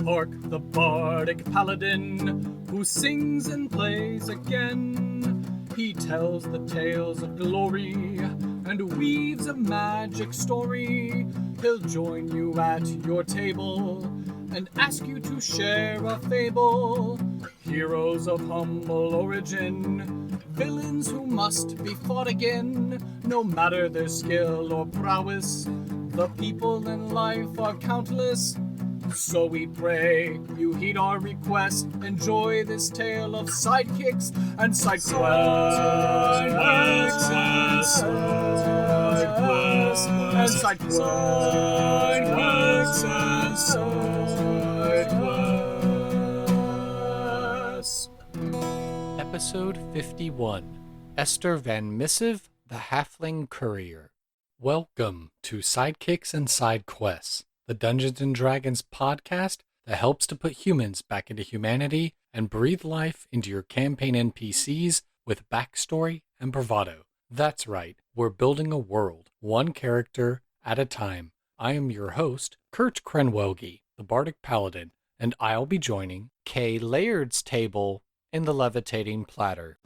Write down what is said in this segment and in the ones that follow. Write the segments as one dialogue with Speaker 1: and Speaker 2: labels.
Speaker 1: Hark the bardic paladin, who sings and plays again. He tells the tales of glory and weaves a magic story. He'll join you at your table and ask you to share a fable. Heroes of humble origin, villains who must be fought again. No matter their skill or prowess, the people in life are countless. So we pray you heed our request. Enjoy this tale of sidekicks and side quests. And side quests.
Speaker 2: Episode 51. Ester Van Missive, the Hafling Courier. Welcome to Sidekicks and Side Quests, the Dungeons & Dragons podcast that helps to put humans back into humanity and breathe life into your campaign NPCs with backstory and bravado. That's right, we're building a world, one character at a time. I am your host, Kurt Krenwelge, the Bardic Paladin, and I'll be joining Kay Laird's table in the levitating platter.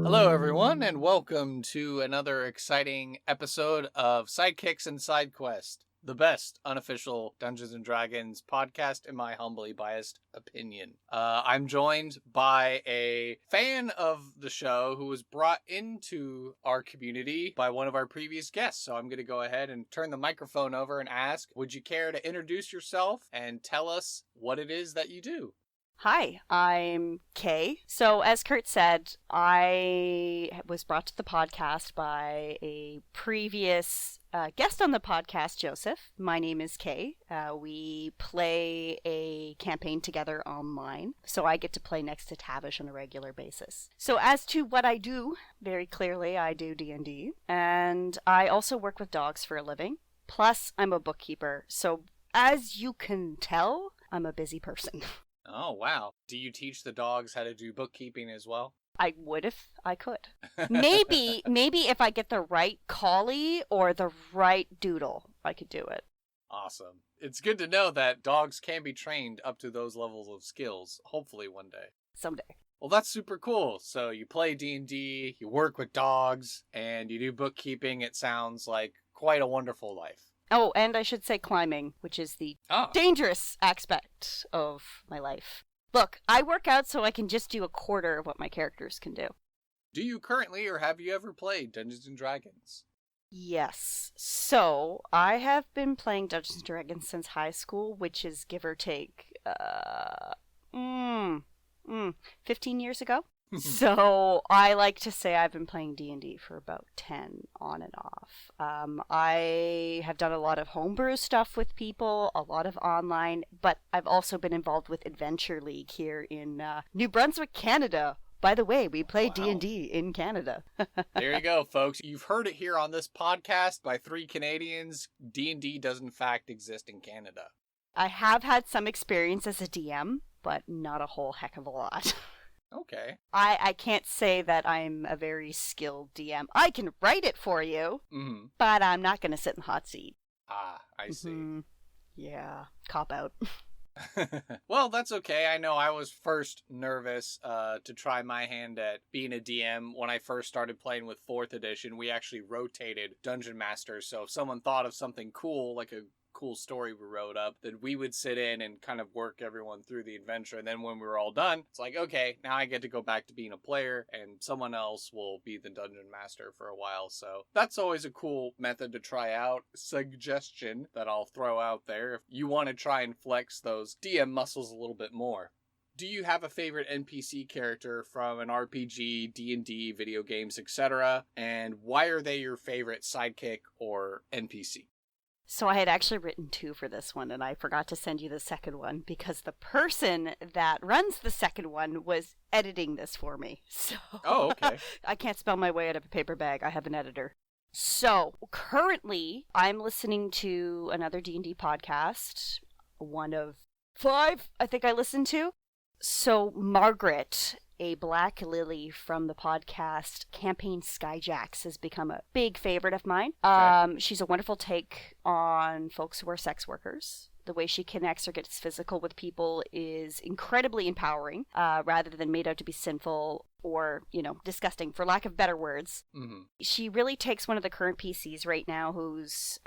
Speaker 2: Hello, everyone, and welcome to another exciting episode of Sidekicks and Side Quest, the best unofficial Dungeons & Dragons podcast, in my humbly biased opinion. I'm joined by a fan of the show who was brought into our community by one of our previous guests. So I'm going to go ahead and turn the microphone over and ask, would you care to introduce yourself and tell us what it is that you do?
Speaker 3: Hi, I'm Kay. So as Kurt said, I was brought to the podcast by a previous guest on the podcast, Joseph. My name is Kay. We play a campaign together online, so I get to play next to Tavish on a regular basis. So as to what I do, very clearly I do D&D, and I also work with dogs for a living. Plus, I'm a bookkeeper, so as you can tell, I'm a busy person.
Speaker 2: Oh, wow. Do you teach the dogs how to do bookkeeping as well?
Speaker 3: I would if I could. Maybe if I get the right collie or the right doodle, I could do it.
Speaker 2: Awesome. It's good to know that dogs can be trained up to those levels of skills, hopefully one day.
Speaker 3: Someday.
Speaker 2: Well, that's super cool. So you play D&D, you work with dogs, and you do bookkeeping. It sounds like quite a wonderful life.
Speaker 3: Oh, and I should say climbing, which is the dangerous aspect of my life. Look, I work out so I can just do a quarter of what my characters can do.
Speaker 2: Do you currently, or have you ever played Dungeons & Dragons?
Speaker 3: Yes. So, I have been playing Dungeons & Dragons since high school, which is give or take, 15 years ago. So I like to say I've been playing D&D for about 10 on and off. I have done a lot of homebrew stuff with people, a lot of online, but I've also been involved with Adventure League here in New Brunswick, Canada. By the way, we play D&D in Canada.
Speaker 2: There you go, folks. You've heard it here on this podcast by 3 Canadians. D&D does in fact exist in Canada.
Speaker 3: I have had some experience as a DM, but not a whole heck of a lot.
Speaker 2: Okay.
Speaker 3: I can't say that I'm a very skilled DM. I can write it for you, but I'm not going to sit in the hot seat.
Speaker 2: Ah, I see.
Speaker 3: Yeah, cop out.
Speaker 2: Well, that's okay. I know I was first nervous to try my hand at being a DM when I first started playing with 4th edition. We actually rotated Dungeon Masters, so if someone thought of something cool, like a cool story we wrote up, that we would sit in and kind of work everyone through the adventure, and then when we were all done, it's like, okay, now I get to go back to being a player and someone else will be the dungeon master for a while. So that's always a cool method to try out. Suggestion that I'll throw out there if you want to try and flex those DM muscles a little bit more. Do you have a favorite NPC character from an RPG, D&D, video games, etc.? And why are they your favorite sidekick or NPC?
Speaker 3: So I had actually written 2 for this one, and I forgot to send you the second one because the person that runs the second one was editing this for me. So
Speaker 2: okay.
Speaker 3: I can't spell my way out of a paper bag. I have an editor. So currently, I'm listening to another D&D podcast, one of 5 I think I listened to. So Margaret a Black Lily from the podcast Campaign Skyjacks has become a big favorite of mine.
Speaker 2: Okay.
Speaker 3: She's a wonderful take on folks who are sex workers. The way she connects or gets physical with people is incredibly empowering, rather than made out to be sinful or, disgusting, for lack of better words.
Speaker 2: Mm-hmm.
Speaker 3: She really takes one of the current PCs right now who's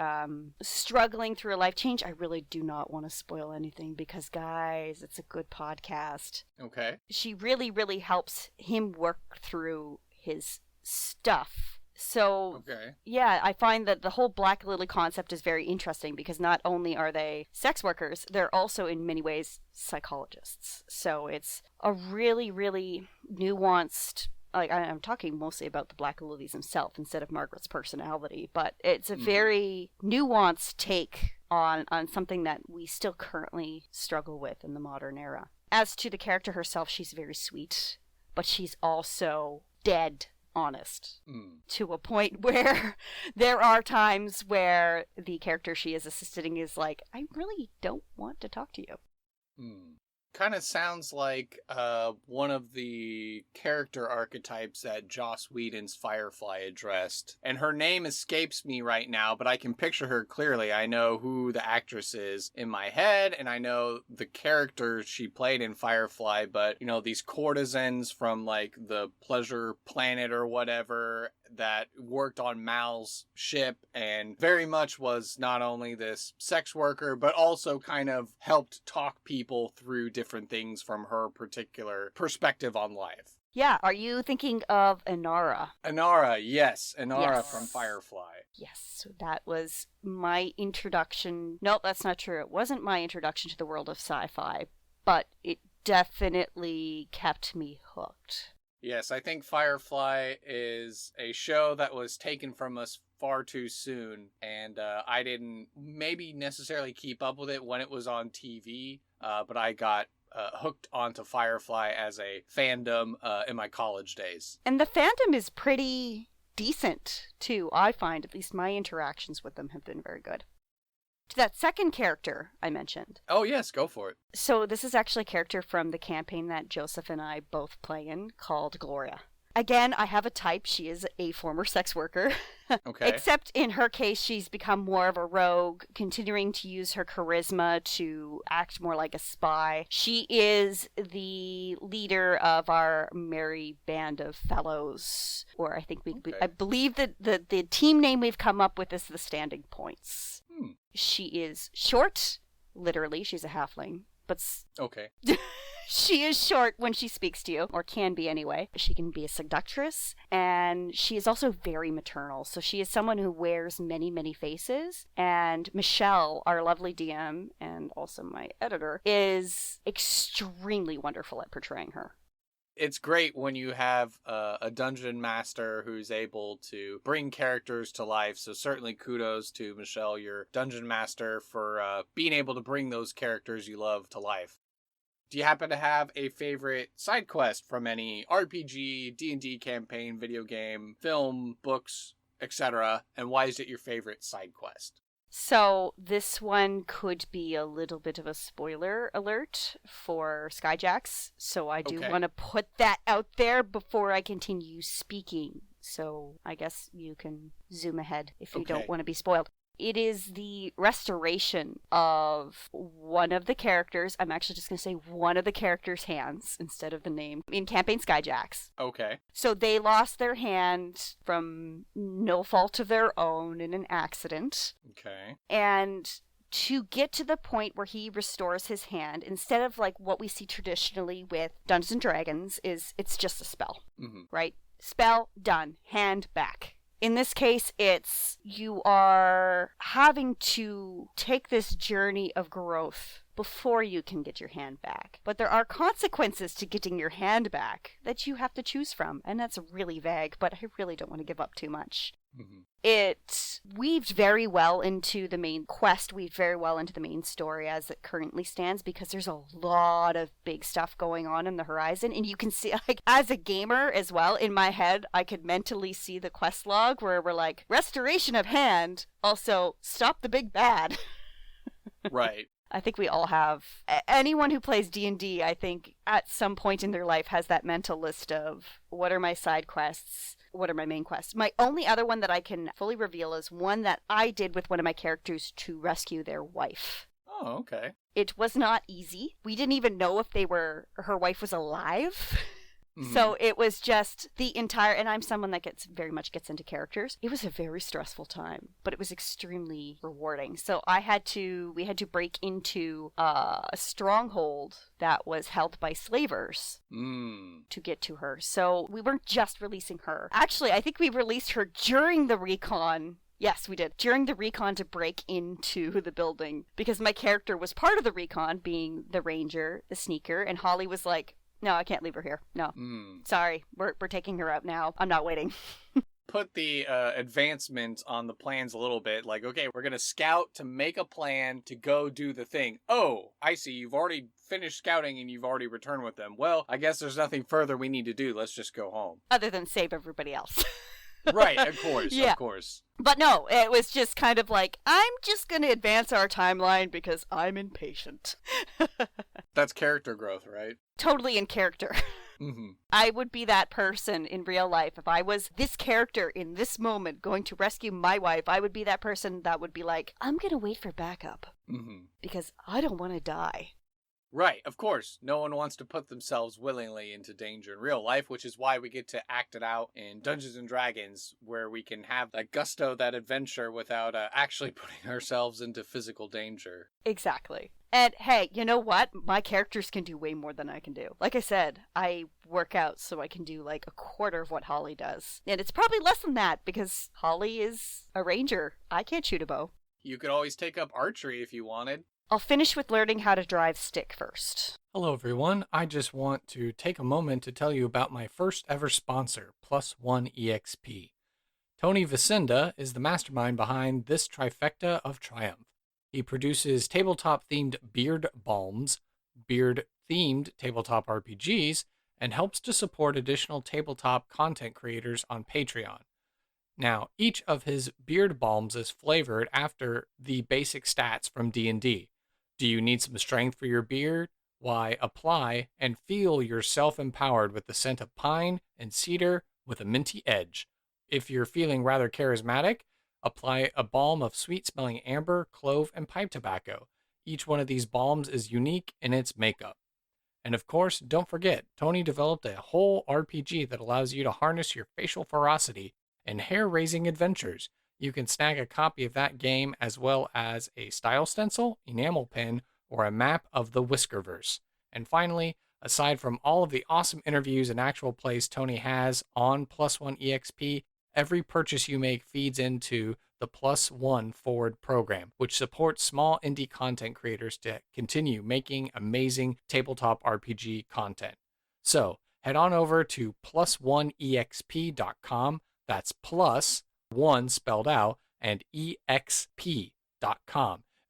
Speaker 3: struggling through a life change. I really do not want to spoil anything because, guys, it's a good podcast.
Speaker 2: Okay.
Speaker 3: She really, really helps him work through his stuff. So,
Speaker 2: Okay.
Speaker 3: yeah, I find that the whole Black Lily concept is very interesting because not only are they sex workers, they're also in many ways psychologists. So it's a really, really nuanced, like I'm talking mostly about the Black Lilies himself instead of Margaret's personality, but it's a very nuanced take on something that we still currently struggle with in the modern era. As to the character herself, she's very sweet, but she's also dead honest to a point where there are times where the character she is assisting is like, I really don't want to talk to you.
Speaker 2: Kind of sounds like one of the character archetypes that Joss Whedon's Firefly addressed. And her name escapes me right now, but I can picture her clearly. I know who the actress is in my head, and I know the character she played in Firefly, but, these courtesans from, like, the Pleasure Planet or whatever that worked on Mal's ship and very much was not only this sex worker, but also kind of helped talk people through different things from her particular perspective on life.
Speaker 3: Yeah, are you thinking of Inara?
Speaker 2: Inara, yes. Inara
Speaker 3: Yes.
Speaker 2: from Firefly.
Speaker 3: Yes, so that was my introduction. No, that's not true. It wasn't my introduction to the world of sci-fi, but it definitely kept me hooked.
Speaker 2: Yes, I think Firefly is a show that was taken from us far too soon, and I didn't maybe necessarily keep up with it when it was on TV, but I got hooked onto Firefly as a fandom in my college days.
Speaker 3: And the fandom is pretty decent, too, I find. At least my interactions with them have been very good. To that second character I mentioned.
Speaker 2: Oh, yes, go for it.
Speaker 3: So this is actually a character from the campaign that Joseph and I both play in called Gloria. Again, I have a type. She is a former sex worker.
Speaker 2: Okay.
Speaker 3: Except in her case, she's become more of a rogue, continuing to use her charisma to act more like a spy. She is the leader of our merry band of fellows, or I think I believe that the team name we've come up with is the Standing Points. She is short, literally. She's a halfling, but
Speaker 2: okay.
Speaker 3: She is short when she speaks to you, or can be anyway. She can be a seductress, and she is also very maternal. So she is someone who wears many, many faces. And Michelle, our lovely DM, and also my editor, is extremely wonderful at portraying her.
Speaker 2: It's great when you have a dungeon master who's able to bring characters to life. So certainly kudos to Michelle, your dungeon master, for being able to bring those characters you love to life. Do you happen to have a favorite side quest from any RPG, D&D campaign, video game, film, books, etc.? And why is it your favorite side quest?
Speaker 3: So this one could be a little bit of a spoiler alert for Skyjacks. So I do want to put that out there before I continue speaking. So I guess you can zoom ahead if you don't want to be spoiled. It is the restoration of one of the characters. I'm actually just going to say one of the characters' hands instead of the name in Campaign Skyjacks.
Speaker 2: Okay.
Speaker 3: So they lost their hand from no fault of their own in an accident.
Speaker 2: Okay.
Speaker 3: And to get to the point where he restores his hand, instead of like what we see traditionally with Dungeons and Dragons, is it's just a spell, right? Spell, done, hand back. In this case, it's you are having to take this journey of growth before you can get your hand back. But there are consequences to getting your hand back that you have to choose from. And that's really vague, but I really don't want to give up too much. It weaved very well into the main quest, weaved very well into the main story as it currently stands, because there's a lot of big stuff going on in the horizon. And you can see, like, as a gamer as well, in my head, I could mentally see the quest log where we're like, restoration of hand, also stop the big bad.
Speaker 2: Right.
Speaker 3: I think we all have. Anyone who plays D&D, I think, at some point in their life has that mental list of what are my side quests, what are my main quests. My only other one that I can fully reveal is one that I did with one of my characters to rescue their wife.
Speaker 2: Oh, okay.
Speaker 3: It was not easy. We didn't even know if her wife was alive. So it was just the entire, and I'm someone that very much gets into characters. It was a very stressful time, but it was extremely rewarding. So we had to break into a stronghold that was held by slavers to get to her. So we weren't just releasing her. Actually, I think we released her during the recon. Yes, we did. During the recon to break into the building, because my character was part of the recon, being the ranger, the sneaker, and Holly was like, no, I can't leave her here. No. Sorry, we're taking her out now. I'm not waiting.
Speaker 2: Put the advancement on the plans a little bit. Like, okay, we're going to scout to make a plan to go do the thing. Oh, I see. You've already finished scouting and you've already returned with them. Well, I guess there's nothing further we need to do. Let's just go home.
Speaker 3: Other than save everybody else.
Speaker 2: Right, of course, yeah. Of course.
Speaker 3: But no, it was just kind of like, I'm just going to advance our timeline because I'm impatient.
Speaker 2: That's character growth, right?
Speaker 3: Totally in character. I would be that person in real life. If I was this character in this moment going to rescue my wife, I would be that person that would be like, I'm going to wait for backup because I don't want to die.
Speaker 2: Right, of course. No one wants to put themselves willingly into danger in real life, which is why we get to act it out in Dungeons & Dragons, where we can have that gusto, that adventure, without actually putting ourselves into physical danger.
Speaker 3: Exactly. And hey, you know what? My characters can do way more than I can do. Like I said, I work out so I can do like a quarter of what Holly does. And it's probably less than that because Holly is a ranger. I can't shoot a bow.
Speaker 2: You could always take up archery if you wanted.
Speaker 3: I'll finish with learning how to drive stick first.
Speaker 1: Hello everyone, I just want to take a moment to tell you about my first ever sponsor, Plus One EXP. Tony Vicinda is the mastermind behind this trifecta of triumph. He produces tabletop-themed beard balms, beard-themed tabletop RPGs, and helps to support additional tabletop content creators on Patreon. Now, each of his beard balms is flavored after the basic stats from D&D. Do you need some strength for your beard? Why, apply and feel yourself empowered with the scent of pine and cedar with a minty edge. If you're feeling rather charismatic, apply a balm of sweet-smelling amber, clove, and pipe tobacco. Each one of these balms is unique in its makeup. And of course, don't forget, Tony developed a whole RPG that allows you to harness your facial ferocity in hair-raising adventures. You can snag a copy of that game as well as a style stencil, enamel pin, or a map of the Whiskerverse. And finally, aside from all of the awesome interviews and actual plays Tony has on Plus One EXP, every purchase you make feeds into the Plus One Forward program, which supports small indie content creators to continue making amazing tabletop RPG content. So, head on over to plusoneexp.com. That's plus one spelled out and exp.com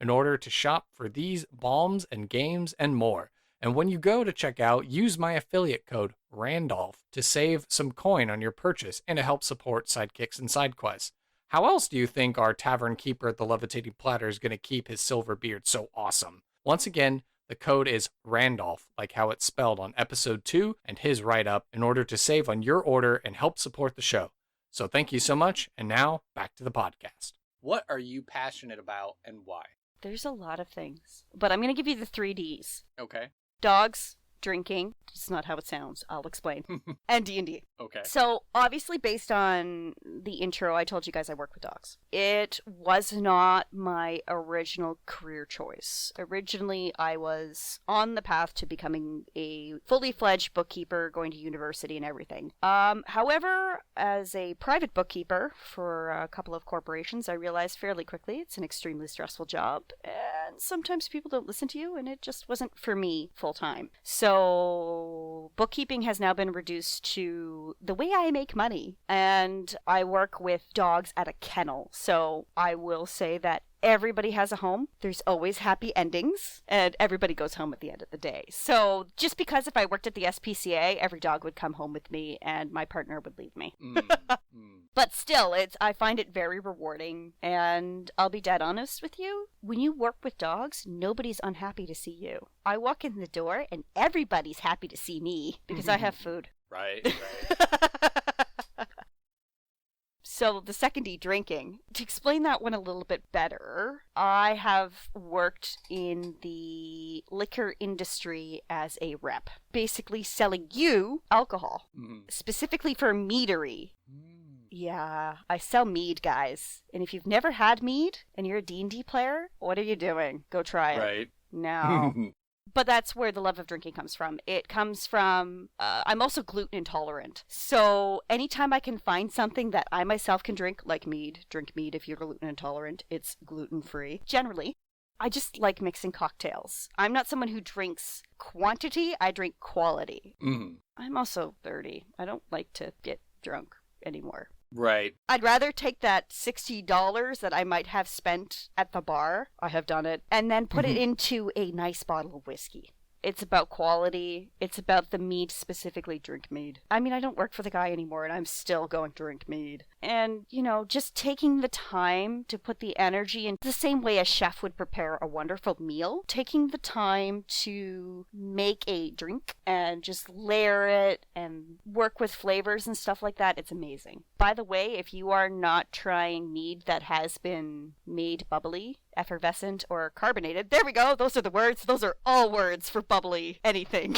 Speaker 1: in order to shop for these balms and games and more. And when you go to check out, use my affiliate code Randolph to save some coin on your purchase and to help support Sidekicks and SideQuests. How else do you think our tavern keeper at the Levitating Platter is going to keep his silver beard so awesome? Once again, the code is Randolph, like how it's spelled on episode 2 and his write-up, in order to save on your order and help support the show. So thank you so much, and now back to the podcast.
Speaker 2: What are you passionate about and why?
Speaker 3: There's a lot of things, but I'm going to give you the 3 Ds.
Speaker 2: Okay.
Speaker 3: Dogs, drinking, it's not how it sounds, I'll explain, and D&D.
Speaker 2: Okay.
Speaker 3: So, obviously based on the intro, I told you guys I work with dogs. It was not my original career choice. Originally, I was on the path to becoming a fully fledged bookkeeper, going to university and everything. However, as a private bookkeeper for a couple of corporations, I realized fairly quickly it's an extremely stressful job, and sometimes people don't listen to you, and it just wasn't for me full time. So bookkeeping has now been reduced to the way I make money, and I work with dogs at a kennel. So I will say that everybody has a home. There's always happy endings, and everybody goes home at the end of the day. So just because if I worked at the SPCA, every dog would come home with me and my partner would leave me. But still, I find it very rewarding, and I'll be dead honest with you. When you work with dogs, nobody's unhappy to see you. I walk in the door and everybody's happy to see me because I have food.
Speaker 2: Right.
Speaker 3: So the second E, drinking. To explain that one a little bit better, I have worked in the liquor industry as a rep, basically selling you alcohol, specifically for meadery. Yeah, I sell mead, guys. And if you've never had mead and you're a D&D player, what are you doing? Go try it.
Speaker 2: Right.
Speaker 3: No. But that's where the love of drinking comes from. It comes from, I'm also gluten intolerant. So anytime I can find something that I myself can drink, like mead, drink mead if you're gluten intolerant, it's gluten-free. Generally, I just like mixing cocktails. I'm not someone who drinks quantity, I drink quality. I'm also 30. I don't like to get drunk anymore.
Speaker 2: Right.
Speaker 3: I'd rather take that $60 that I might have spent at the bar, I have done it, and then put it into a nice bottle of whiskey. It's about quality. It's about the mead, specifically drink mead. I mean, I don't work for the guy anymore, and I'm still going to drink mead. And, you know, just taking the time to put the energy in the same way a chef would prepare a wonderful meal, taking the time to make a drink and just layer it and work with flavors and stuff like that, it's amazing. By the way, if you are not trying mead that has been made bubbly, effervescent, or carbonated, there we go, those are the words. Those are all words for bubbly anything.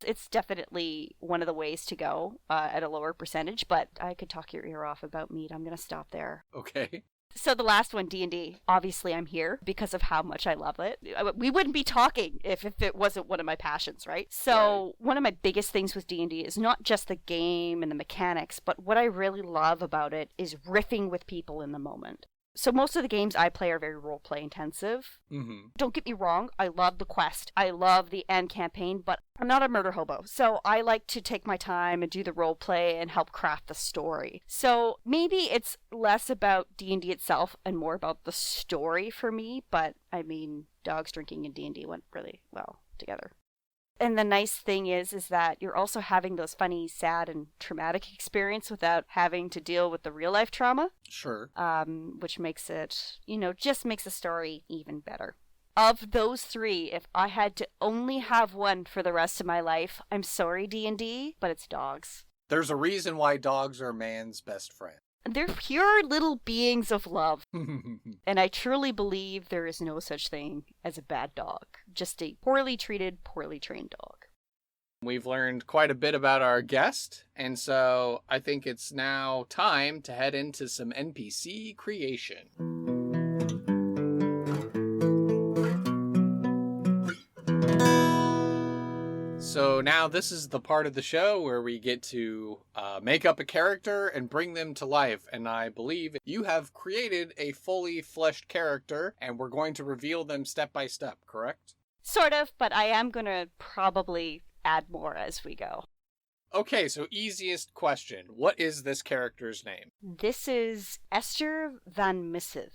Speaker 3: It's definitely one of the ways to go at a lower percentage, but I could talk your ear off about mead. I'm going to stop there.
Speaker 2: Okay.
Speaker 3: So the last one, D&D. Obviously, I'm here because of how much I love it. We wouldn't be talking if it wasn't one of my passions, right? So One of my biggest things with D&D is not just the game and the mechanics, but what I really love about it is riffing with people in the moment. So most of the games I play are very role-play intensive. Don't get me wrong, I love the quest. I love the end campaign, but I'm not a murder hobo. So I like to take my time and do the role-play and help craft the story. So maybe it's less about D&D itself and more about the story for me, but I mean, dogs drinking and D&D went really well together. And the nice thing is that you're also having those funny, sad, and traumatic experience without having to deal with the real-life trauma.
Speaker 2: Sure.
Speaker 3: Which makes it, just makes the story even better. Of those three, if I had to only have one for the rest of my life, I'm sorry, D&D, but it's dogs.
Speaker 2: There's a reason why dogs are man's best friend.
Speaker 3: They're pure little beings of love. And I truly believe there is no such thing as a bad dog. Just a poorly treated, poorly trained dog.
Speaker 2: We've learned quite a bit about our guest, and so I think it's now time to head into some NPC creation. So now this is the part of the show where we get to make up a character and bring them to life. And I believe you have created a fully fleshed character and we're going to reveal them step by step, correct?
Speaker 3: Sort of, but I am going to probably add more as we go.
Speaker 2: Okay, so easiest question. What is this character's name?
Speaker 3: This is Ester Van Missive.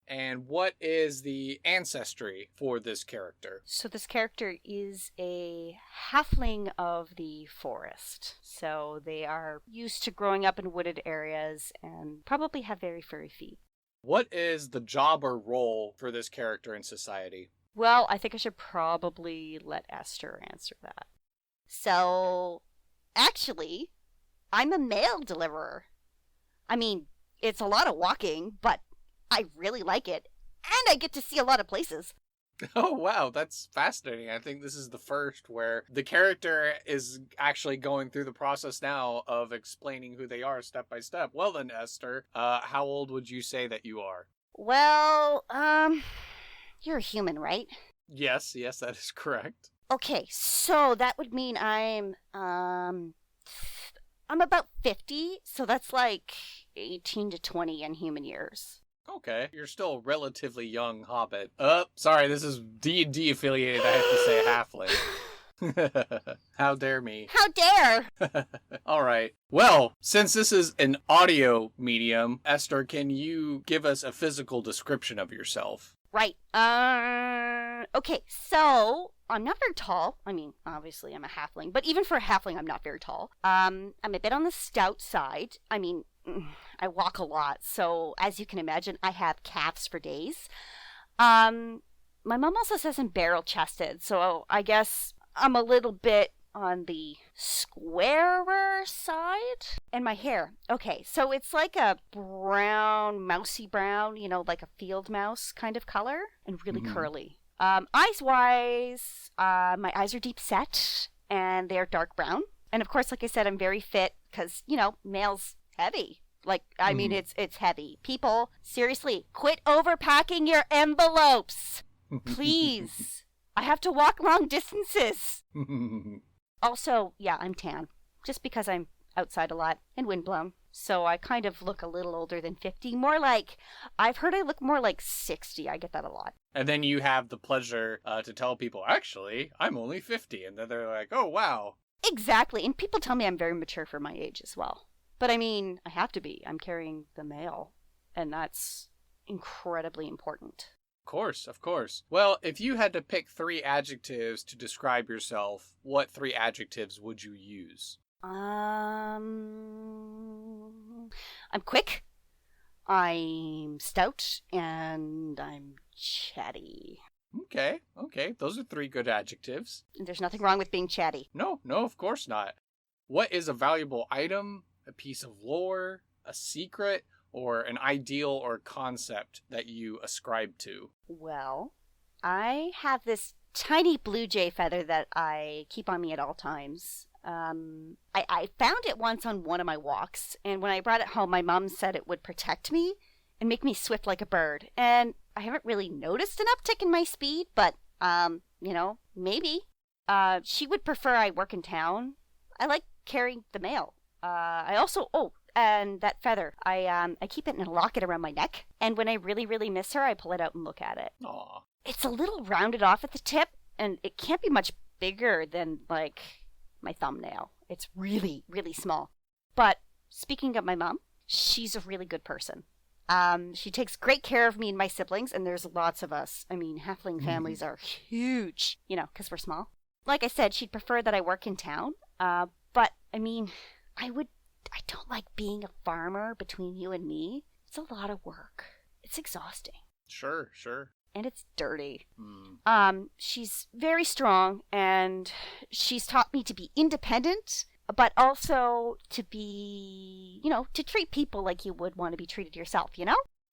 Speaker 2: And what is the ancestry for this character?
Speaker 3: So this character is a Hafling of the forest. So they are used to growing up in wooded areas and probably have very furry feet.
Speaker 2: What is the job or role for this character in society?
Speaker 3: Well, I think I should probably let Esther answer that. So, actually, I'm a mail deliverer. I mean, it's a lot of walking, but I really like it, and I get to see a lot of places.
Speaker 2: Oh, wow, that's fascinating. I think this is the first where the character is actually going through the process now of explaining who they are step by step. Well then, Esther, how old would you say that you are?
Speaker 3: Well, you're a human, right?
Speaker 2: Yes, that is correct.
Speaker 3: Okay, so that would mean I'm about 50, so that's like 18 to 20 in human years.
Speaker 2: Okay, you're still a relatively young hobbit. Sorry, this is D&D affiliated, I have to say halfling. How dare me.
Speaker 3: How dare!
Speaker 2: All right. Well, since this is an audio medium, Esther, can you give us a physical description of yourself?
Speaker 3: Right. Okay, so I'm not very tall. I mean, obviously I'm a halfling, but even for a halfling, I'm not very tall. I'm a bit on the stout side. I mean, I walk a lot, so as you can imagine, I have calves for days. My mom also says I'm barrel-chested, so I guess I'm a little bit on the squarer side. And my hair. Okay, so it's like a brown, mousy brown, like a field mouse kind of color, and really curly. Eyes-wise, my eyes are deep set, and they're dark brown. And of course, like I said, I'm very fit, because, male's heavy. Like, I mean, it's heavy. People, seriously, quit overpacking your envelopes! Please. I have to walk long distances. Also, yeah, I'm tan. Just because I'm outside a lot and windblown. So I kind of look a little older than 50. More like, I've heard I look more like 60. I get that a lot.
Speaker 2: And then you have the pleasure to tell people, actually, I'm only 50. And then they're like, oh, wow.
Speaker 3: Exactly. And people tell me I'm very mature for my age as well. But I mean, I have to be. I'm carrying the mail. And that's incredibly important.
Speaker 2: Of course. Well, if you had to pick 3 adjectives to describe yourself, what 3 adjectives would you use?
Speaker 3: I'm quick, I'm stout, and I'm chatty.
Speaker 2: Okay. Those are 3 good adjectives.
Speaker 3: And there's nothing wrong with being chatty.
Speaker 2: No, of course not. What is a valuable item, a piece of lore, a secret, or an ideal or concept that you ascribe to?
Speaker 3: Well, I have this tiny blue jay feather that I keep on me at all times. I found it once on one of my walks, and when I brought it home, my mom said it would protect me and make me swift like a bird. And I haven't really noticed an uptick in my speed, but, maybe. She would prefer I work in town. I like carrying the mail. I also, and that feather, I keep it in a locket around my neck, and when I really, really miss her, I pull it out and look at it.
Speaker 2: Aw.
Speaker 3: It's a little rounded off at the tip, and it can't be much bigger than, like, my thumbnail. It's really, really small. But speaking of my mom, she's a really good person. She takes great care of me and my siblings, and there's lots of us. I mean, halfling families are huge, because we're small. Like I said, she'd prefer that I work in town, but, I mean, I don't like being a farmer between you and me. It's a lot of work. It's exhausting.
Speaker 2: Sure.
Speaker 3: And it's dirty. She's very strong, and she's taught me to be independent, but also to be, to treat people like you would want to be treated yourself,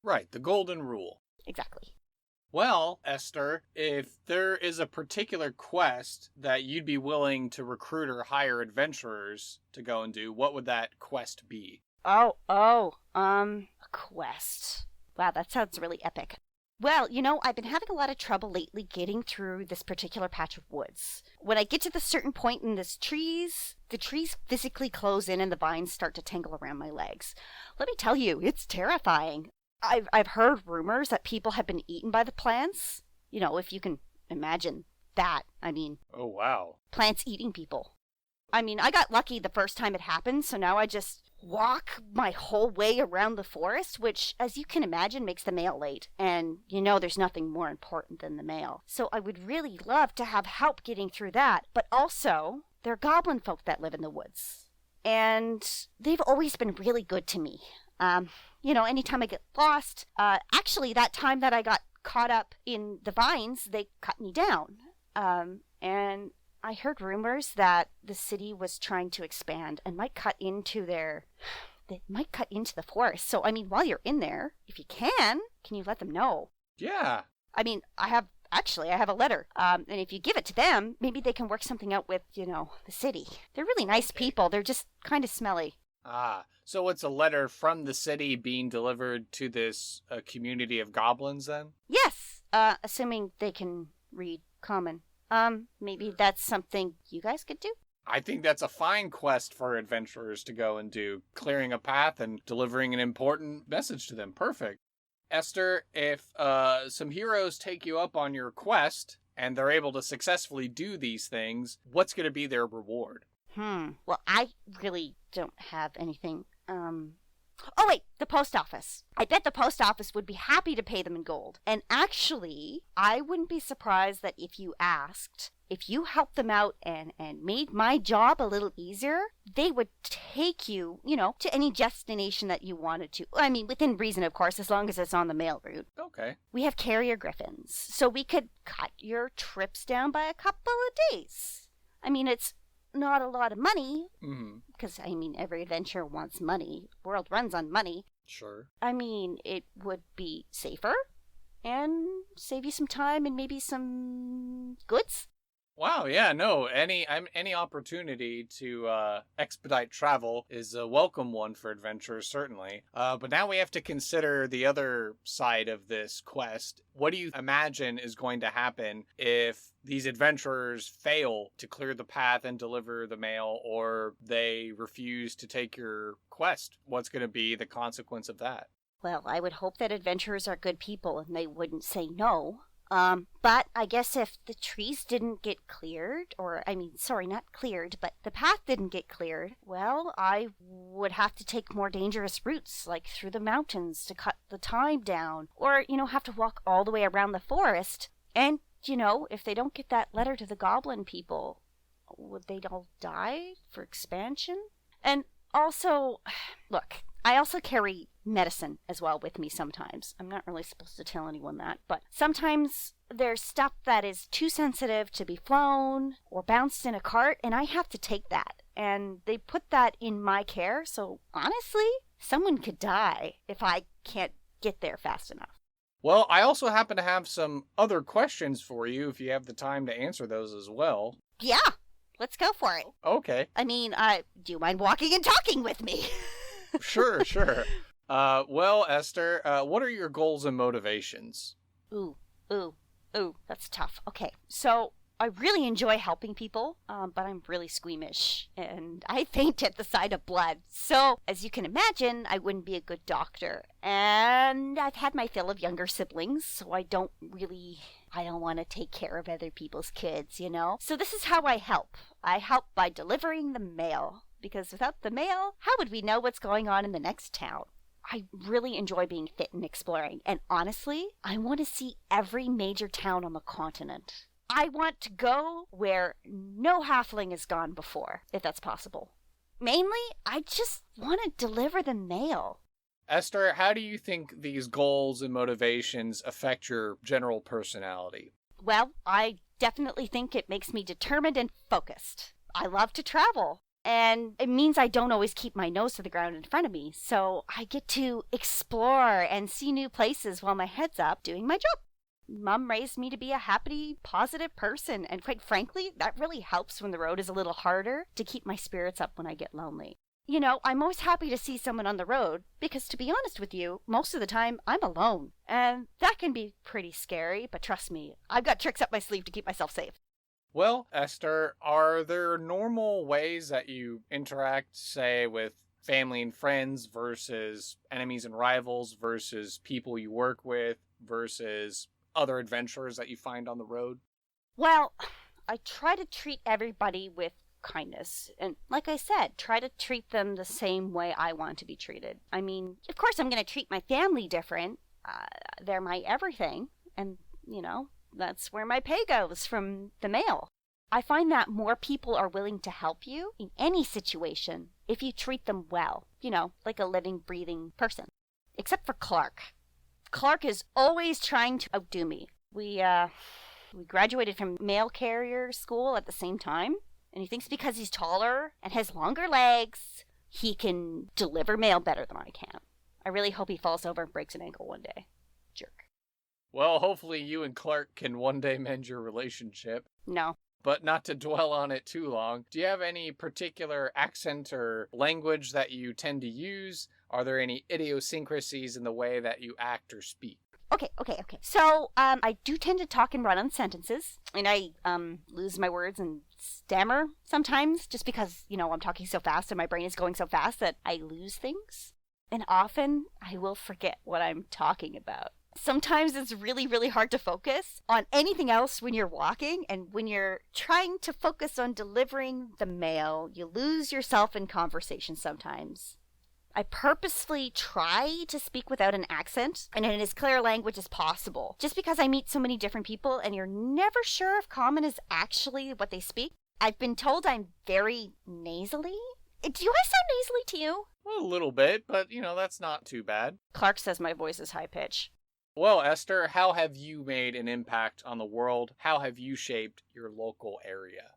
Speaker 2: Right, the golden rule.
Speaker 3: Exactly.
Speaker 2: Well, Esther, if there is a particular quest that you'd be willing to recruit or hire adventurers to go and do, what would that quest be?
Speaker 3: A quest. Wow, that sounds really epic. Well, I've been having a lot of trouble lately getting through this particular patch of woods. When I get to the certain point in the trees physically close in and the vines start to tangle around my legs. Let me tell you, it's terrifying. I've heard rumors that people have been eaten by the plants. If you can imagine that. I mean...
Speaker 2: Oh, wow.
Speaker 3: Plants eating people. I mean, I got lucky the first time it happened, so now I just walk my whole way around the forest, which, as you can imagine, makes the mail late. And, there's nothing more important than the mail. So I would really love to have help getting through that. But also, there are goblin folk that live in the woods. And they've always been really good to me. Anytime I get lost, actually that time that I got caught up in the vines, they cut me down. And I heard rumors that the city was trying to expand and might cut into the forest. So, I mean, while you're in there, if you can you let them know?
Speaker 2: Yeah.
Speaker 3: I mean, I have a letter. And if you give it to them, maybe they can work something out with, the city. They're really nice people. They're just kind of smelly.
Speaker 2: Ah, so it's a letter from the city being delivered to this community of goblins, then?
Speaker 3: Yes, assuming they can read common. Maybe that's something you guys could do?
Speaker 2: I think that's a fine quest for adventurers to go and do, clearing a path and delivering an important message to them. Perfect. Esther, if some heroes take you up on your quest and they're able to successfully do these things, what's going to be their reward?
Speaker 3: Well, I really don't have anything. Oh, wait, the post office. I bet the post office would be happy to pay them in gold. And actually, I wouldn't be surprised that if you asked, if you helped them out and made my job a little easier, they would take you, to any destination that you wanted to. I mean, within reason, of course, as long as it's on the mail route.
Speaker 2: Okay.
Speaker 3: We have carrier griffins, so we could cut your trips down by a couple of days. I mean, it's not a lot of money, because, every adventure wants money. The world runs on money.
Speaker 2: Sure.
Speaker 3: I mean, it would be safer and save you some time and maybe some goods.
Speaker 2: Wow, yeah, no, any opportunity to expedite travel is a welcome one for adventurers, certainly. But now we have to consider the other side of this quest. What do you imagine is going to happen if these adventurers fail to clear the path and deliver the mail, or they refuse to take your quest? What's going to be the consequence of that?
Speaker 3: Well, I would hope that adventurers are good people and they wouldn't say no. But I guess if the trees didn't get cleared, not cleared, but the path didn't get cleared, well, I would have to take more dangerous routes, like through the mountains to cut the time down, or, have to walk all the way around the forest. And, if they don't get that letter to the goblin people, would they all die for expansion? And also, look, I also carry medicine as well with me sometimes. I'm not really supposed to tell anyone that, but sometimes there's stuff that is too sensitive to be flown or bounced in a cart, and I have to take that. And they put that in my care, so honestly, someone could die if I can't get there fast enough.
Speaker 2: Well, I also happen to have some other questions for you if you have the time to answer those as well.
Speaker 3: Yeah, let's go for it.
Speaker 2: Okay.
Speaker 3: Do you mind walking and talking with me?
Speaker 2: Sure. Well, Esther, what are your goals and motivations?
Speaker 3: Ooh, that's tough. Okay, so I really enjoy helping people, but I'm really squeamish, and I faint at the sight of blood. So, as you can imagine, I wouldn't be a good doctor. And I've had my fill of younger siblings, so I don't want to take care of other people's kids, So this is how I help. I help by delivering the mail. Because without the mail, how would we know what's going on in the next town? I really enjoy being fit and exploring. And honestly, I want to see every major town on the continent. I want to go where no Hafling has gone before, if that's possible. Mainly, I just want to deliver the mail.
Speaker 2: Esther, how do you think these goals and motivations affect your general personality?
Speaker 3: Well, I definitely think it makes me determined and focused. I love to travel. And it means I don't always keep my nose to the ground in front of me, so I get to explore and see new places while my head's up doing my job. Mom raised me to be a happy, positive person, and quite frankly, that really helps when the road is a little harder to keep my spirits up when I get lonely. I'm always happy to see someone on the road, because to be honest with you, most of the time I'm alone. And that can be pretty scary, but trust me, I've got tricks up my sleeve to keep myself safe.
Speaker 2: Well, Esther, are there normal ways that you interact, say, with family and friends versus enemies and rivals versus people you work with versus other adventurers that you find on the road?
Speaker 3: Well, I try to treat everybody with kindness. And like I said, try to treat them the same way I want to be treated. Of course I'm going to treat my family different. They're my everything. And, that's where my pay goes from the mail. I find that more people are willing to help you in any situation if you treat them well, like a living, breathing person. Except for Clark. Clark is always trying to outdo me. We graduated from mail carrier school at the same time, and he thinks because he's taller and has longer legs, he can deliver mail better than I can. I really hope he falls over and breaks an ankle one day. Jerk.
Speaker 2: Well, hopefully you and Clark can one day mend your relationship.
Speaker 3: No.
Speaker 2: But not to dwell on it too long, do you have any particular accent or language that you tend to use? Are there any idiosyncrasies in the way that you act or speak?
Speaker 3: Okay. So, I do tend to talk and run on sentences, and I, lose my words and stammer sometimes, just because, I'm talking so fast and my brain is going so fast that I lose things. And often, I will forget what I'm talking about. Sometimes it's really, really hard to focus on anything else when you're walking, and when you're trying to focus on delivering the mail, you lose yourself in conversation sometimes. I purposefully try to speak without an accent and in as clear language as possible, just because I meet so many different people and you're never sure if common is actually what they speak. I've been told I'm very nasally. Do I sound nasally to you?
Speaker 2: A little bit, but, that's not too bad.
Speaker 3: Clark says my voice is high pitch.
Speaker 2: Well, Esther, how have you made an impact on the world? How have you shaped your local area?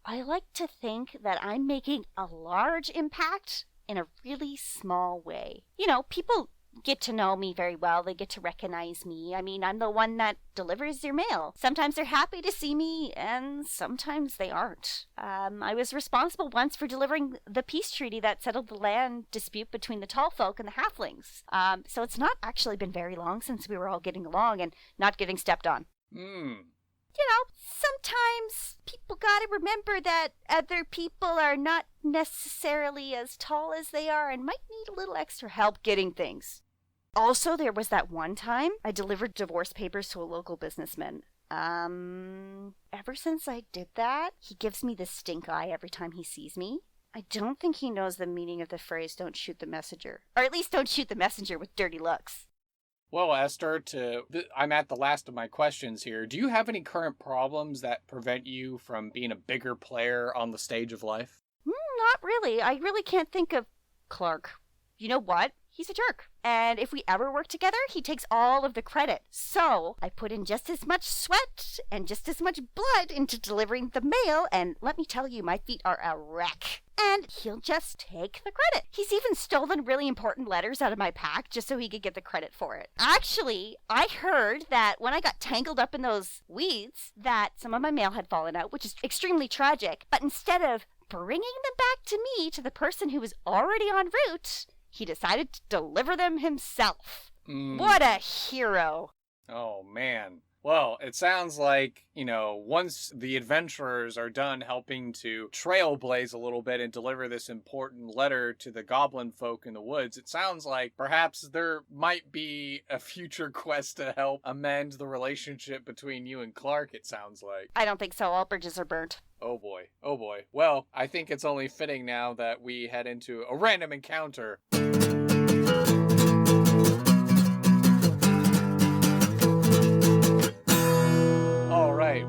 Speaker 3: I like to think that I'm making a large impact in a really small way. People get to know me very well. They get to recognize me. I mean, I'm the one that delivers their mail. Sometimes they're happy to see me, and sometimes they aren't. I was responsible once for delivering the peace treaty that settled the land dispute between the tall folk and the halflings. So it's not actually been very long since we were all getting along and not getting stepped on. Sometimes people gotta remember that other people are not necessarily as tall as they are and might need a little extra help getting things. Also, there was that one time I delivered divorce papers to a local businessman. Ever since I did that, he gives me the stink eye every time he sees me. I don't think he knows the meaning of the phrase, don't shoot the messenger. Or at least don't shoot the messenger with dirty looks.
Speaker 2: Well, Esther, I'm at the last of my questions here. Do you have any current problems that prevent you from being a bigger player on the stage of life?
Speaker 3: Not really. I really can't think of Clark. You know what? He's a jerk. And if we ever work together, he takes all of the credit. So I put in just as much sweat and just as much blood into delivering the mail, and let me tell you, my feet are a wreck. And he'll just take the credit. He's even stolen really important letters out of my pack just so he could get the credit for it. Actually, I heard that when I got tangled up in those weeds, that some of my mail had fallen out, which is extremely tragic. But instead of bringing them back to me, to the person who was already en route, he decided to deliver them himself. What a hero.
Speaker 2: Oh, man. Well, it sounds like, once the adventurers are done helping to trailblaze a little bit and deliver this important letter to the goblin folk in the woods, it sounds like perhaps there might be a future quest to help amend the relationship between you and Clark, it sounds like.
Speaker 3: I don't think so. All bridges are burnt.
Speaker 2: Oh boy. Oh boy. Well, I think it's only fitting now that we head into a random encounter.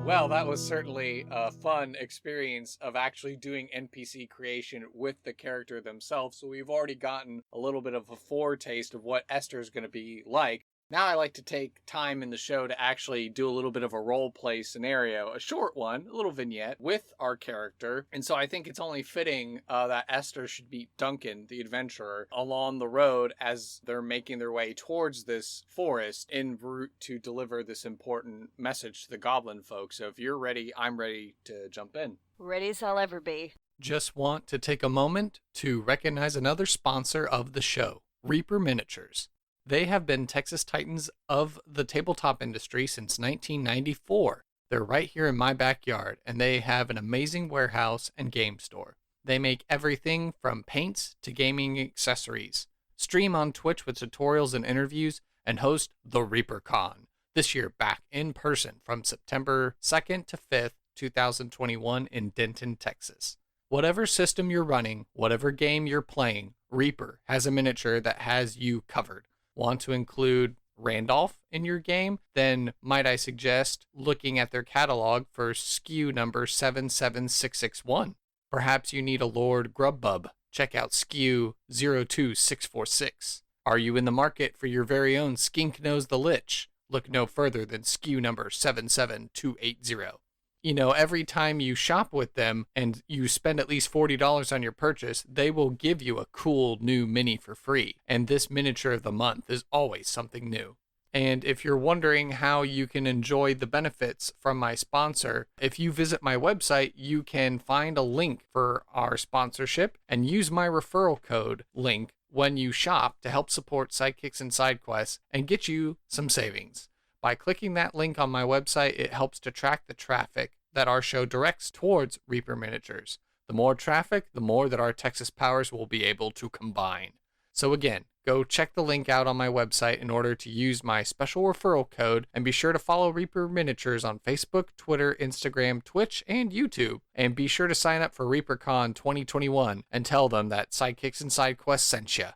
Speaker 2: Well, that was certainly a fun experience of actually doing NPC creation with the character themselves. So we've already gotten a little bit of a foretaste of what Esther's going to be like. Now I like to take time in the show to actually do a little bit of a role play scenario, a short one, a little vignette with our character. And so I think it's only fitting that Esther should meet Duncan, the adventurer, along the road as they're making their way towards this forest en route to deliver this important message to the goblin folk. So if you're ready, I'm ready to jump in.
Speaker 3: Ready as I'll ever be.
Speaker 1: Just want to take a moment to recognize another sponsor of the show, Reaper Miniatures. They have been Texas Titans of the tabletop industry since 1994. They're right here in my backyard, and they have an amazing warehouse and game store. They make everything from paints to gaming accessories. Stream on Twitch with tutorials and interviews, and host the ReaperCon, this year back in person from September 2nd to 5th, 2021 in Denton, Texas. Whatever system you're running, whatever game you're playing, Reaper has a miniature that has you covered. Want to include Randolph in your game? Then might I suggest looking at their catalog for SKU number 77661. Perhaps you need a Lord Grubbub. Check out SKU 02646. Are you in the market for your very own Skink Nose the Lich? Look no further than SKU number 77280. Every time you shop with them and you spend at least $40 on your purchase, they will give you a cool new mini for free. And this miniature of the month is always something new. And if you're wondering how you can enjoy the benefits from my sponsor, if you visit my website, you can find a link for our sponsorship and use my referral code link when you shop to help support Sidekicks and SideQuests and get you some savings. By clicking that link on my website, it helps to track the traffic that our show directs towards Reaper Miniatures. The more traffic, the more that our Texas powers will be able to combine.
Speaker 2: So again, go check the link out on my website in order to use my special referral code, and be sure to follow Reaper Miniatures on Facebook, Twitter, Instagram, Twitch, and YouTube. And be sure to sign up for ReaperCon 2021 and tell them that Sidekicks and SideQuests sent you.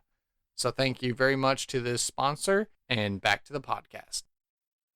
Speaker 2: So thank you very much to this sponsor, and back to the podcast.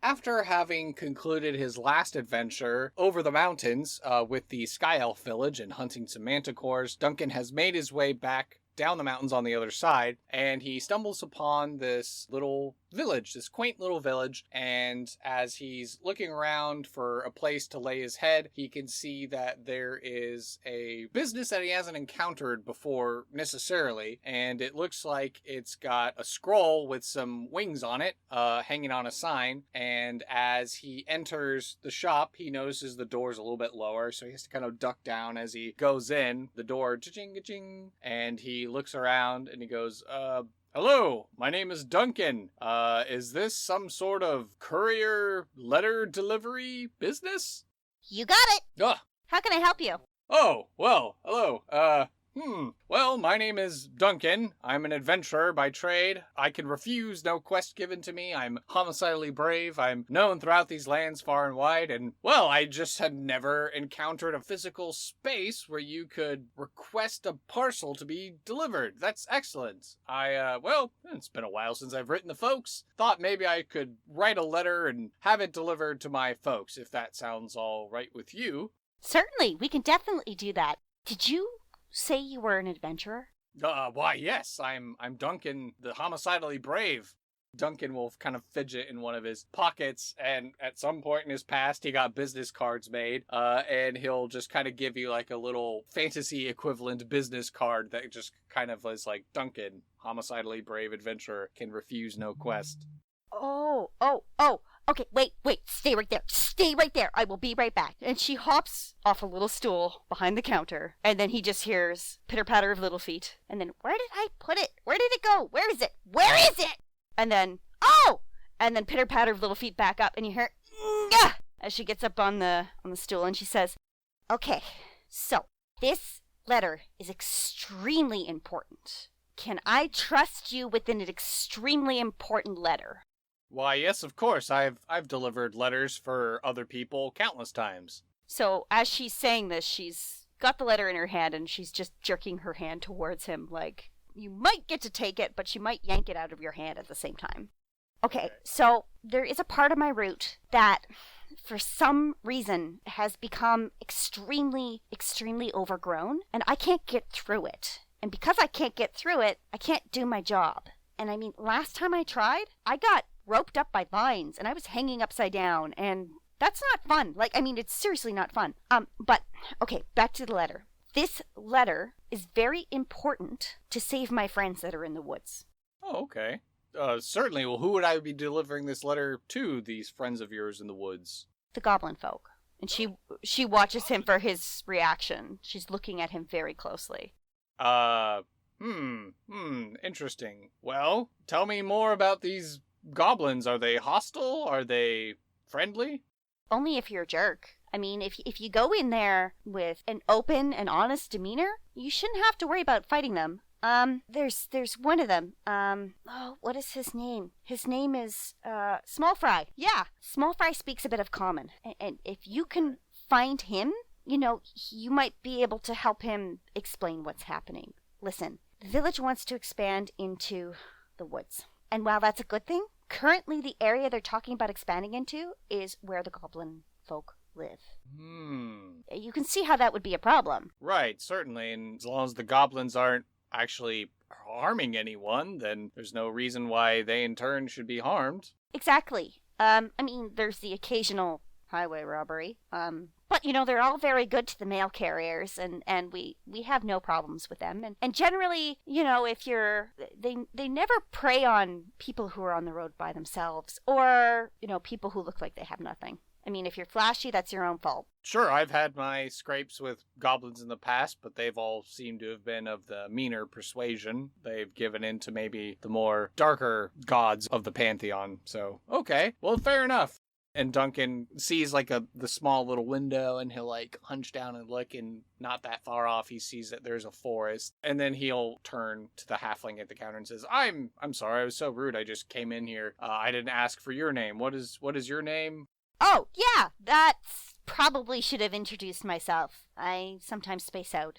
Speaker 2: After having concluded his last adventure over the mountains with the Sky Elf village and hunting some manticores, Duncan has made his way back down the mountains on the other side, and he stumbles upon this little village, this quaint little village, and as he's looking around for a place to lay his head, he can see that there is a business that he hasn't encountered before necessarily, and it looks like it's got a scroll with some wings on it, hanging on a sign, and as he enters the shop, he notices the door's a little bit lower, so he has to kind of duck down as he goes in. The door, cha-ching, and he looks around and he goes, hello, my name is Duncan. Is this some sort of courier letter delivery business?
Speaker 3: You got it. How can I help you?
Speaker 2: Oh, well, hello. Well, my name is Duncan. I'm an adventurer by trade. I can refuse no quest given to me. I'm homicidally brave. I'm known throughout these lands far and wide, and, well, I just had never encountered a physical space where you could request a parcel to be delivered. That's excellent. Well, it's been a while since I've written to folks. Thought maybe I could write a letter and have it delivered to my folks, if that sounds all right with you.
Speaker 3: Certainly, we can definitely do that. Did you say you were an adventurer?
Speaker 2: Why, yes, I'm Duncan, the homicidally brave. Duncan will kind of fidget in one of his pockets, and at some point in his past, he got business cards made, and he'll just kind of give you like a little fantasy equivalent business card that just kind of is like, Duncan, homicidally brave adventurer, can refuse no quest.
Speaker 3: Oh. Okay, wait, stay right there. I will be right back. And she hops off a little stool behind the counter, and then he just hears pitter-patter of little feet. And then, where did I put it? Where did it go? Where is it? And then, and then pitter-patter of little feet back up, and you hear, "Ngah!" as she gets up on the stool, and she says, okay, so this letter is extremely important. Can I trust you with an extremely important letter?
Speaker 2: Why, yes, of course. I've delivered letters for other people countless times.
Speaker 3: So as she's saying this, she's got the letter in her hand, and she's just jerking her hand towards him, like, you might get to take it, but you might yank it out of your hand at the same time. Okay, so there is a part of my route that, for some reason, has become extremely, extremely overgrown, and I can't get through it. And because I can't get through it, I can't do my job. And I mean, last time I tried, I got roped up by vines, and I was hanging upside down, and that's not fun. It's seriously not fun. But, okay, back to the letter. This letter is very important to save my friends that are in the woods.
Speaker 2: Oh, okay. Certainly. Well, who would I be delivering this letter to, these friends of yours in the woods?
Speaker 3: The goblin folk. And she watches him for his reaction. She's looking at him very closely.
Speaker 2: Interesting. Well, tell me more about these goblins. Are they hostile? Are they friendly?
Speaker 3: Only if you're a jerk. I mean, if you go in there with an open and honest demeanor, you shouldn't have to worry about fighting them. There's one of them. What is his name? His name is, Small Fry. Yeah, Small Fry speaks a bit of common. And if you can find him, you might be able to help him explain what's happening. Listen, the village wants to expand into the woods. And while that's a good thing, currently the area they're talking about expanding into is where the goblin folk live. You can see how that would be a problem.
Speaker 2: Right, certainly. And as long as the goblins aren't actually harming anyone, then there's no reason why they in turn should be harmed.
Speaker 3: Exactly. There's the occasional highway robbery. But, they're all very good to the mail carriers, and we have no problems with them. And generally, if they never prey on people who are on the road by themselves, or, people who look like they have nothing. I mean, if you're flashy, that's your own fault.
Speaker 2: Sure, I've had my scrapes with goblins in the past, but they've all seemed to have been of the meaner persuasion. They've given in to maybe the more darker gods of the pantheon. So, okay, well, fair enough. And Duncan sees like the small little window, and he'll like hunch down and look, and not that far off he sees that there's a forest. And then he'll turn to the halfling at the counter and says, I'm sorry, I was so rude. I just came in here. I didn't ask for your name. What is your name?
Speaker 3: Oh, yeah, that's probably should have introduced myself. I sometimes space out.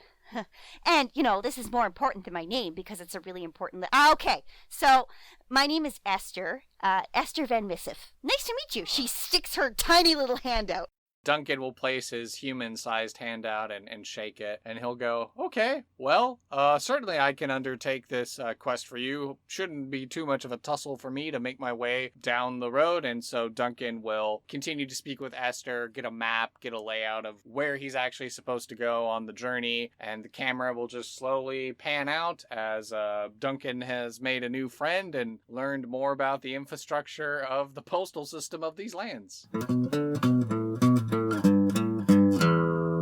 Speaker 3: And, this is more important than my name because it's a really important... okay, so my name is Ester, Ester Van Missive. Nice to meet you. She sticks her tiny little hand out.
Speaker 2: Duncan will place his human-sized hand out and shake it, and he'll go, okay, well, certainly I can undertake this quest for you. Shouldn't be too much of a tussle for me to make my way down the road. And so Duncan will continue to speak with Esther, get a map, get a layout of where he's actually supposed to go on the journey, and the camera will just slowly pan out as Duncan has made a new friend and learned more about the infrastructure of the postal system of these lands.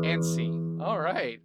Speaker 2: And scene. All right.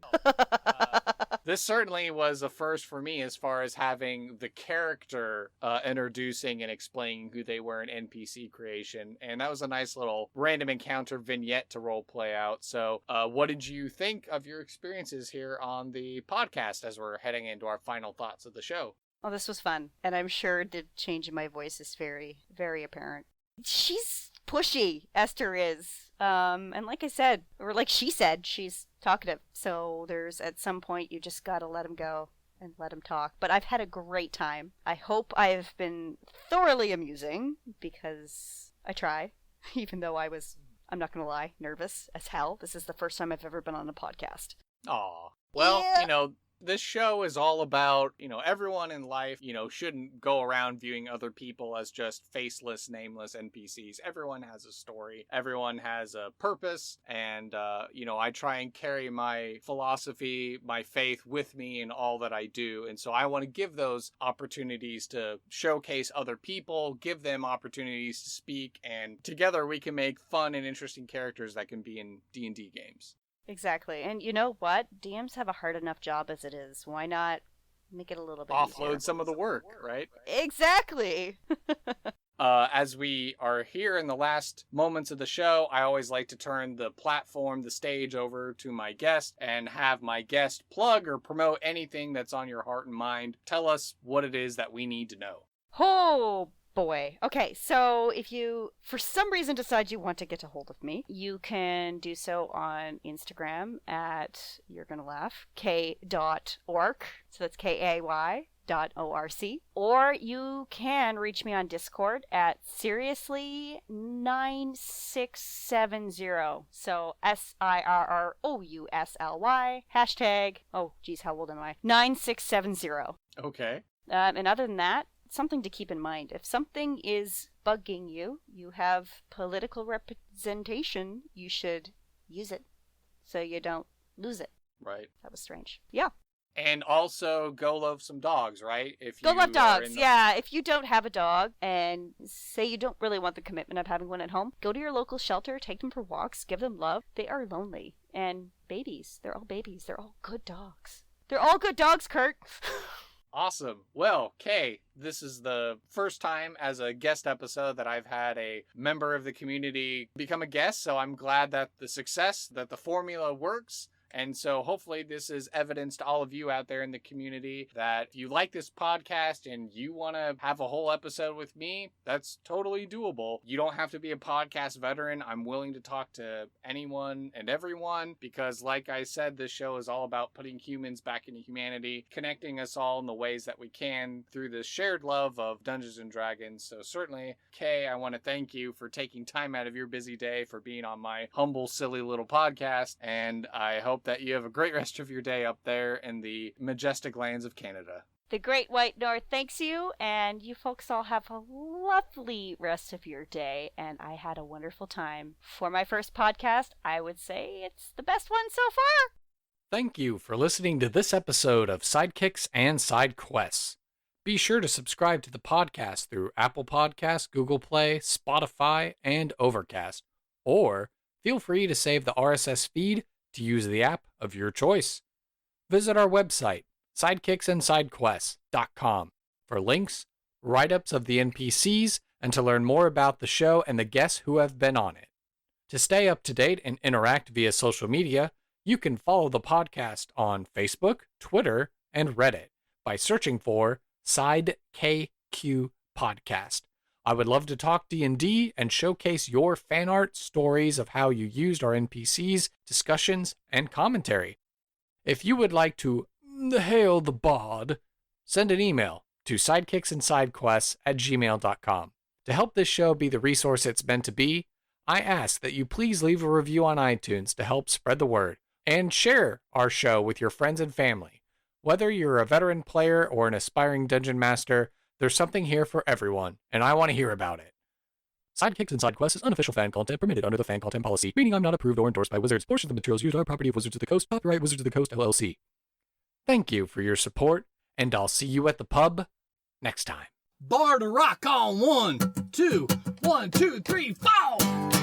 Speaker 2: This certainly was a first for me as far as having the character introducing and explaining who they were in NPC creation. And that was a nice little random encounter vignette to role play out. So what did you think of your experiences here on the podcast as we're heading into our final thoughts of the show?
Speaker 3: Oh, this was fun. And I'm sure the change in my voice is very, very apparent. She's pushy, Esther is. And like I said, or like she said, she's talkative. So there's at some point you just gotta let him go and let him talk. But I've had a great time. I hope I've been thoroughly amusing because I try, even though I'm not gonna lie, nervous as hell. This is the first time I've ever been on a podcast.
Speaker 2: Aw. Well,
Speaker 3: Yeah.
Speaker 2: This show is all about, everyone in life, shouldn't go around viewing other people as just faceless, nameless NPCs. Everyone has a story. Everyone has a purpose. And, I try and carry my philosophy, my faith with me in all that I do. And so I want to give those opportunities to showcase other people, give them opportunities to speak, and together we can make fun and interesting characters that can be in D&D games.
Speaker 3: Exactly. And you know what? DMs have a hard enough job as it is. Why not make it a little bit
Speaker 2: Offload
Speaker 3: easier?
Speaker 2: some of the work, right?
Speaker 3: Exactly.
Speaker 2: As we are here in the last moments of the show, I always like to turn the platform, the stage over to my guest and have my guest plug or promote anything that's on your heart and mind. Tell us what it is that we need to know.
Speaker 3: Oh, boy. Okay, so if you, for some reason, decide you want to get a hold of me, you can do so on Instagram at, you're gonna laugh, k.orc. So that's KAY.orc. Or you can reach me on Discord at seriously9670. So SIRROUSLY, hashtag, oh geez, how old am I? 9670.
Speaker 2: Okay.
Speaker 3: And other than that, something to keep in mind. If something is bugging you, you have political representation, you should use it so you don't lose it.
Speaker 2: Right.
Speaker 3: That was strange. Yeah.
Speaker 2: And also go love some dogs, right?
Speaker 3: Go love dogs. Yeah. If you don't have a dog and say you don't really want the commitment of having one at home, go to your local shelter, take them for walks, give them love. They are lonely. And babies. They're all babies. They're all good dogs. They're all good dogs, Kurt.
Speaker 2: Awesome. Well, Kay, this is the first time as a guest episode that I've had a member of the community become a guest, so I'm glad that the formula works. And so hopefully this is evidence to all of you out there in the community that if you like this podcast and you want to have a whole episode with me, that's totally doable. You don't have to be a podcast veteran. I'm willing to talk to anyone and everyone because, like I said, this show is all about putting humans back into humanity, connecting us all in the ways that we can through this shared love of Dungeons & Dragons. So certainly, Kay, I want to thank you for taking time out of your busy day for being on my humble, silly little podcast, and I hope that you have a great rest of your day up there in the majestic lands of Canada.
Speaker 3: The Great White North thanks you, and you folks all have a lovely rest of your day, and I had a wonderful time. For my first podcast, I would say it's the best one so far.
Speaker 2: Thank you for listening to this episode of Sidekicks and Side Quests. Be sure to subscribe to the podcast through Apple Podcasts, Google Play, Spotify, and Overcast, or feel free to save the RSS feed to use the app of your choice. Visit our website, sidekicksandsidequests.com, for links, write-ups of the NPCs, and to learn more about the show and the guests who have been on it. To stay up to date and interact via social media, you can follow the podcast on Facebook, Twitter, and Reddit by searching for Side KQ Podcast. I would love to talk D&D and showcase your fan art, stories of how you used our NPCs, discussions, and commentary. If you would like to hail the bard, send an email to sidekicksandsidequests@gmail.com. To help this show be the resource it's meant to be, I ask that you please leave a review on iTunes to help spread the word, and share our show with your friends and family. Whether you're a veteran player or an aspiring dungeon master, there's something here for everyone, and I want to hear about it. Sidekicks and Side Quests is unofficial fan content permitted under the fan content policy, meaning I'm not approved or endorsed by Wizards. Portions of the materials used are property of Wizards of the Coast, copyright Wizards of the Coast, LLC. Thank you for your support, and I'll see you at the pub next time.
Speaker 1: Bar to rock on 1, 2, 1, 2, 3, 4.